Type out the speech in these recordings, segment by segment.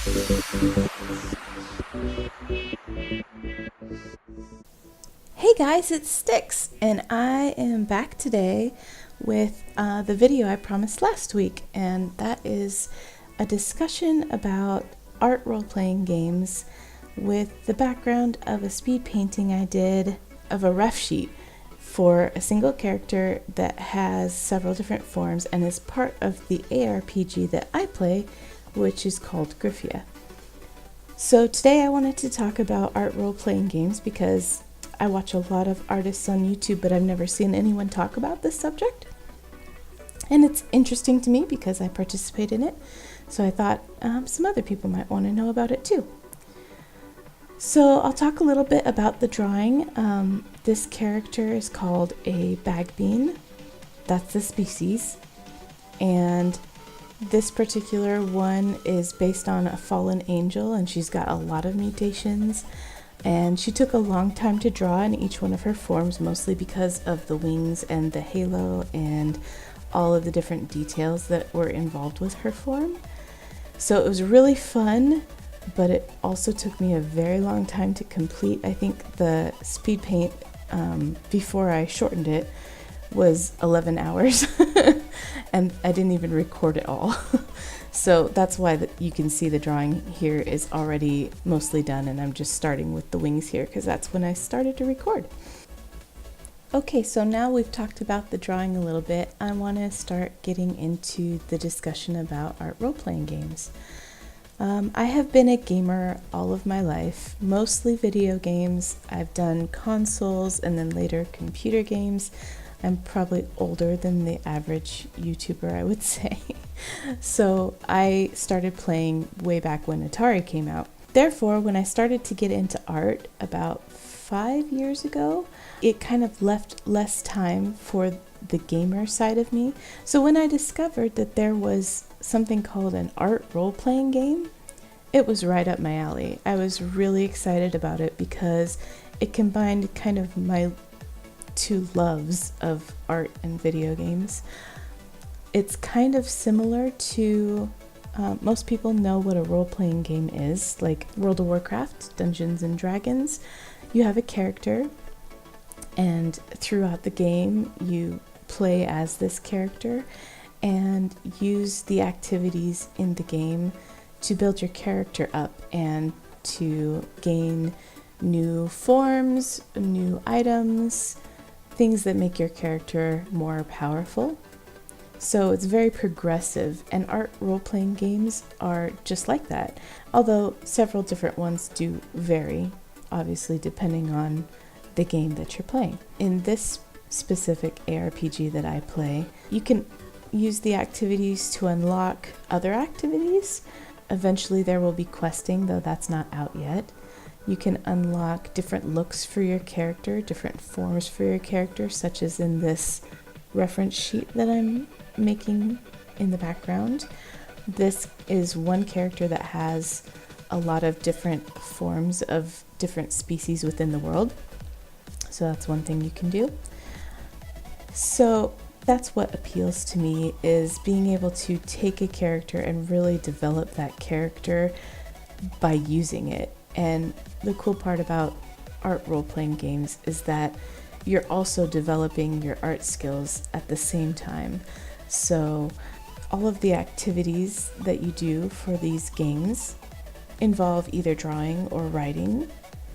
Hey guys, it's Styx, and I am back today with the video I promised last week, and that is a discussion about art role-playing games with the background of a speed painting I did of a ref sheet for a single character that has several different forms and is part of the ARPG that I play, which is called Griffia. So today I wanted to talk about art role-playing games because I watch a lot of artists on YouTube, but I've never seen anyone talk about this subject. And it's interesting to me because I participate in it, so I thought some other people might want to know about it too. So I'll talk a little bit about the drawing. This character is called a bag bean. That's the species. And this particular one is based on a fallen angel, and she's got a lot of mutations. And she took a long time to draw in each one of her forms, mostly because of the wings and the halo and all of the different details that were involved with her form. So it was really fun, but it also took me a very long time to complete. I think the speed paint, before I shortened it, was 11 hours and I didn't even record it all. So that's why you can see the drawing here is already mostly done, and I'm just starting with the wings here because that's when I started to record. Okay, so now we've talked about the drawing a little bit, I want to start getting into the discussion about art role-playing games. I have been a gamer all of my life, mostly video games. I've done consoles and then later computer games. I'm probably older than the average YouTuber, I would say. So I started playing way back when Atari came out. Therefore, when I started to get into art about 5 years ago, it kind of left less time for the gamer side of me. So when I discovered that there was something called an art role-playing game, it was right up my alley. I was really excited about it because it combined kind of my two loves of art and video games. It's kind of similar to, most people know what a role-playing game is, like World of Warcraft, Dungeons and Dragons. You have a character, and throughout the game you play as this character and use the activities in the game to build your character up and to gain new forms, new items, things that make your character more powerful. So it's very progressive, and art role-playing games are just like that, although several different ones do vary, obviously depending on the game that you're playing. In this specific ARPG that I play, you can use the activities to unlock other activities. Eventually there will be questing, though that's not out yet. You can unlock different looks for your character, different forms for your character, such as in this reference sheet that I'm making in the background. This is one character that has a lot of different forms of different species within the world. So that's one thing you can do. So that's what appeals to me, is being able to take a character and really develop that character by using it. And the cool part about art role-playing games is that you're also developing your art skills at the same time. So all of the activities that you do for these games involve either drawing or writing,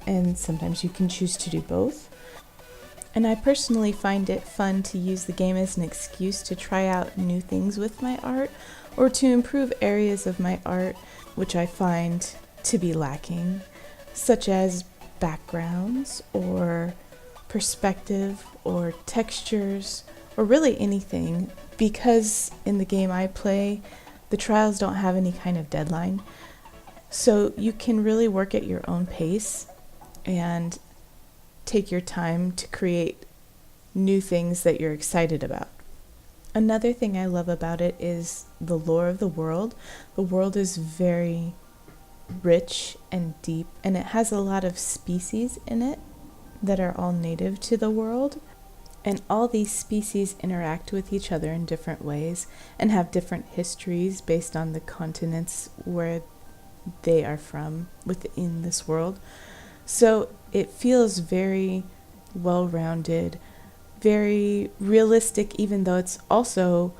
and sometimes you can choose to do both. And I personally find it fun to use the game as an excuse to try out new things with my art, or to improve areas of my art which I find to be lacking, such as backgrounds or perspective or textures or really anything, because in the game I play, the trials don't have any kind of deadline. So you can really work at your own pace and take your time to create new things that you're excited about. Another thing I love about it is the lore of the world. The world is very rich and deep, and it has a lot of species in it that are all native to the world. And all these species interact with each other in different ways and have different histories based on the continents where they are from within this world. So it feels very well-rounded, very realistic, even though it's also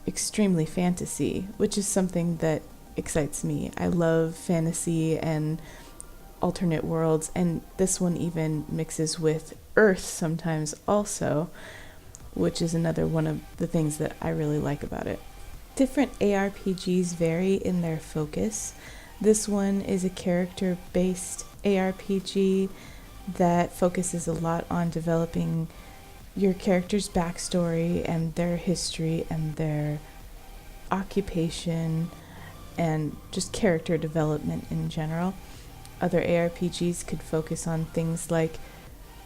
extremely fantasy, which is something that excites me. I love fantasy and alternate worlds, and this one even mixes with Earth sometimes also, which is another one of the things that I really like about it. Different ARPGs vary in their focus. This one is a character-based ARPG that focuses a lot on developing your character's backstory and their history and their occupation and just character development in general. Other ARPGs could focus on things like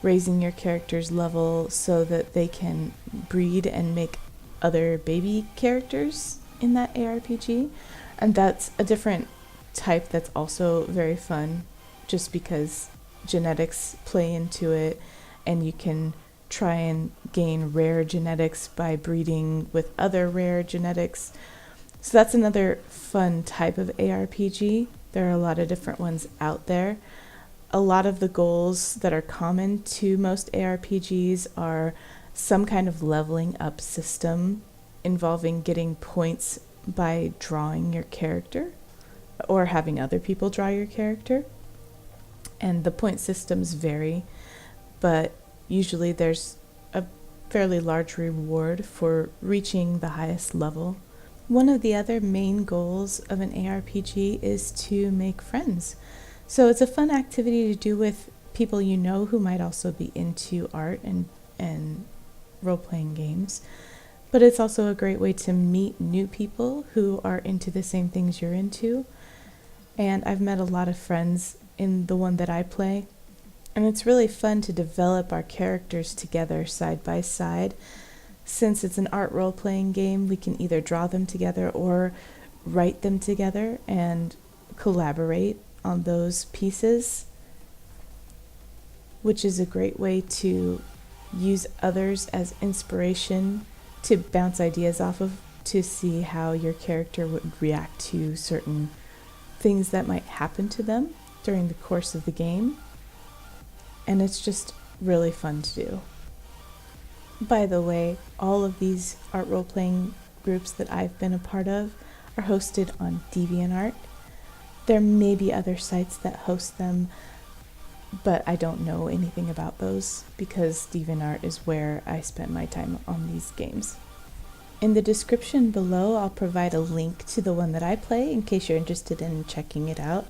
raising your character's level so that they can breed and make other baby characters in that ARPG. And that's a different type that's also very fun, just because genetics play into it, and you can try and gain rare genetics by breeding with other rare genetics. So that's another fun type of ARPG. There are a lot of different ones out there. A lot of the goals that are common to most ARPGs are some kind of leveling up system involving getting points by drawing your character or having other people draw your character. And the point systems vary, but usually there's a fairly large reward for reaching the highest level. One of the other main goals of an ARPG is to make friends. So it's a fun activity to do with people you know who might also be into art and role-playing games. But it's also a great way to meet new people who are into the same things you're into. And I've met a lot of friends in the one that I play. And it's really fun to develop our characters together side by side. Since it's an art role-playing game, we can either draw them together or write them together and collaborate on those pieces, which is a great way to use others as inspiration to bounce ideas off of, to see how your character would react to certain things that might happen to them during the course of the game. And it's just really fun to do. By the way, all of these art role-playing groups that I've been a part of are hosted on DeviantArt. There may be other sites that host them, but I don't know anything about those because DeviantArt is where I spent my time on these games. In the description below, I'll provide a link to the one that I play in case you're interested in checking it out.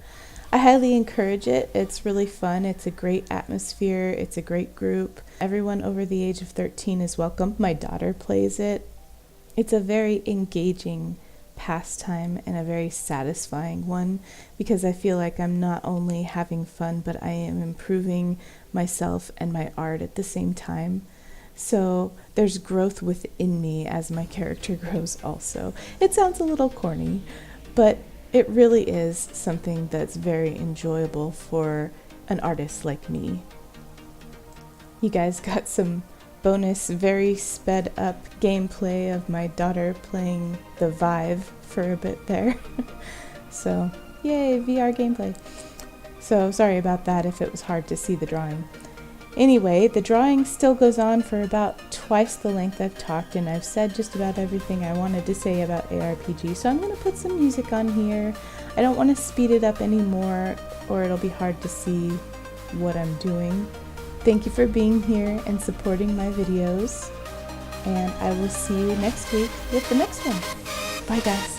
I highly encourage it. It's really fun. It's a great atmosphere. It's a great group. Everyone over the age of 13 is welcome. My daughter plays it. It's a very engaging pastime and a very satisfying one because I feel like I'm not only having fun, but I am improving myself and my art at the same time. So there's growth within me as my character grows also. It sounds a little corny, but it really is something that's very enjoyable for an artist like me. You guys got some bonus, very sped up gameplay of my daughter playing the Vive for a bit there. So, yay, VR gameplay. So, sorry about that if it was hard to see the drawing. Anyway, the drawing still goes on for about twice the length I've talked, and I've said just about everything I wanted to say about ARPG, so I'm going to put some music on here. I don't want to speed it up anymore, or it'll be hard to see what I'm doing. Thank you for being here and supporting my videos, and I will see you next week with the next one. Bye, guys.